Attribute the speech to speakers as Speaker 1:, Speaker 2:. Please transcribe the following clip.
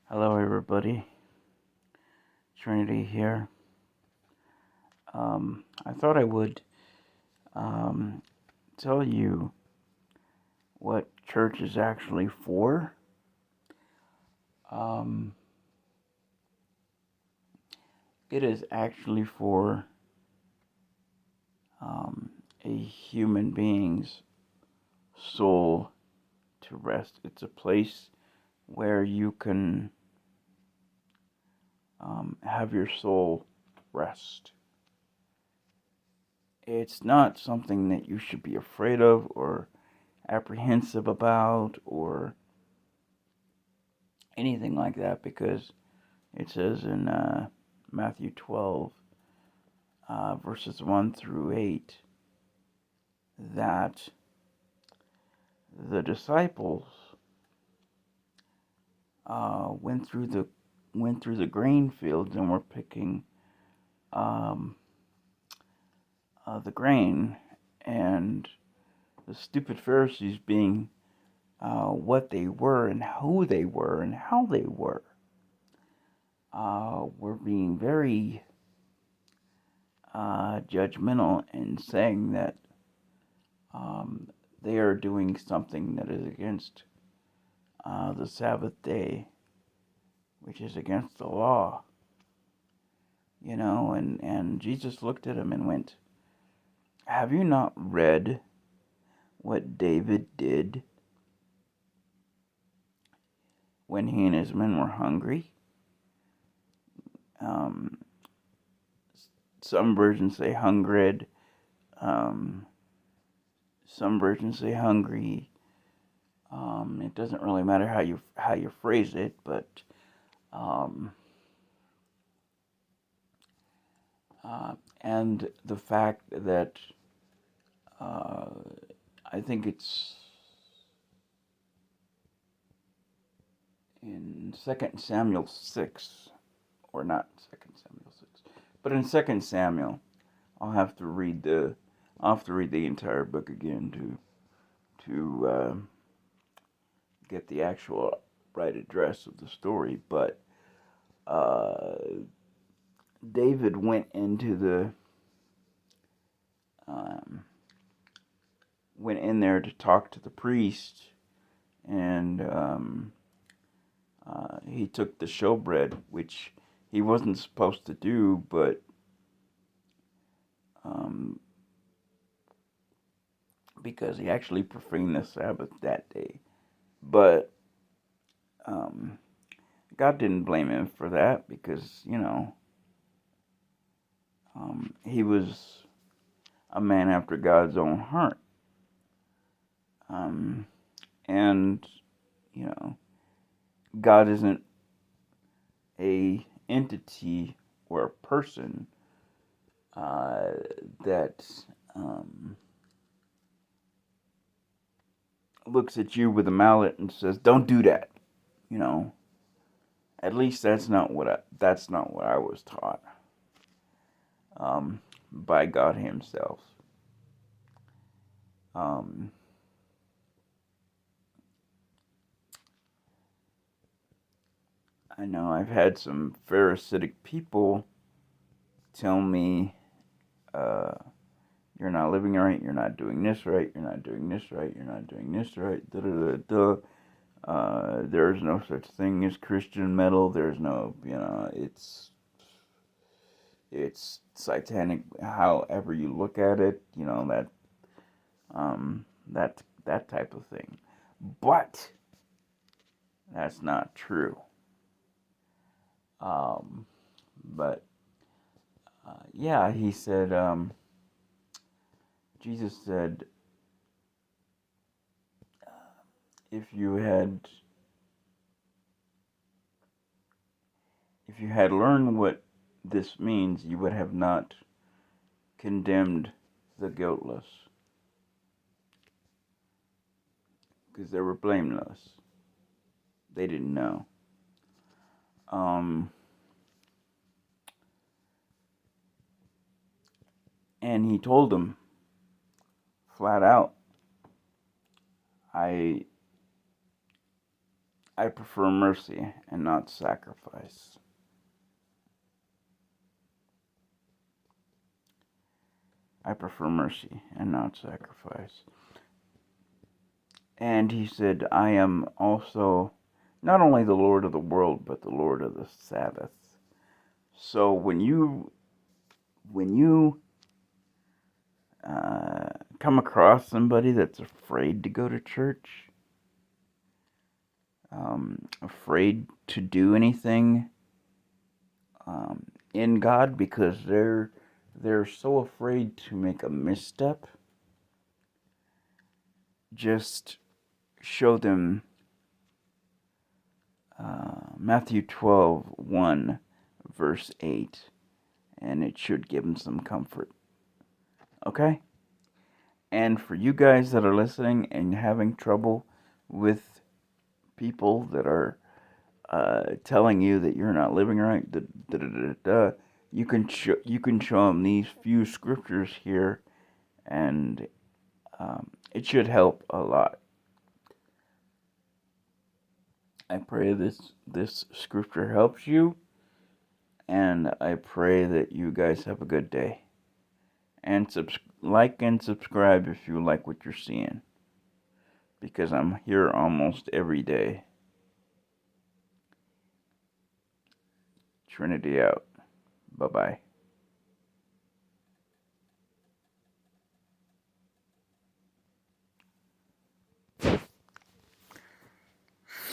Speaker 1: Hello, everybody. Trinity here. I thought I would um, tell you what church is actually for. Um, it is actually for um, a human being's soul to rest. It's a place where you can have your soul rest. It's not something that you should be afraid of or apprehensive about or anything like that, because it says in Matthew 12, verses 1 through 8, that the disciples went through the grain fields and were picking um, the grain, and the stupid Pharisees, being what they were and who they were and how they were being very judgmental and saying that um, they are doing something that is against the Sabbath day, which is against the law, and Jesus looked at him and went, "Have you not read what David did when he and his men were hungry?" Um, some versions say hungered, um, some versions say hungry. It doesn't really matter how you phrase it, but um, uh, and the fact that uh, I think it's in Second Samuel 6, or not Second Samuel 6, but in Second Samuel, I'll have to read the entire book again to get the actual right address of the story. But uh, David um, went in there to talk to the priest, and he took the showbread, which he wasn't supposed to do, but um, because he actually profaned the Sabbath that day. But um, God didn't blame him for that, because, he was a man after God's own heart. Um, and, you know, God isn't a entity or a person uh, that um, looks at you with a mallet and says, "Don't do that." You know, at least that's not what I was taught by God Himself. Um, I know I've had some Pharisaic people tell me, uh, "You're not living right. You're not doing this right. You're not doing this right. You're not doing this right." Da da da da. There's no such thing as Christian metal. There's no, it's satanic. However you look at it, that type of thing. But that's not true. Um, but yeah, he said. Jesus said, if you had if you had learned what this means, you would have not condemned the guiltless, because they were blameless. They didn't know. Um, and he told them flat out, I I prefer mercy and not sacrifice. I prefer mercy and not sacrifice. And he said, I am also not only the Lord of the world, but the Lord of the Sabbath. So when you come across somebody that's afraid to go to church, afraid to do anything in God because they're so afraid to make a misstep, just show them Matthew 12:1, verse 8, and it should give them some comfort. Okay? And for you guys that are listening and having trouble with people that are telling you that you're not living right, you can show them these few scriptures here, and it should help a lot. I pray this scripture helps you, and I pray that you guys have a good day. And like and subscribe if you like what you're seeing, because I'm here almost every day. Trinity out. Bye-bye.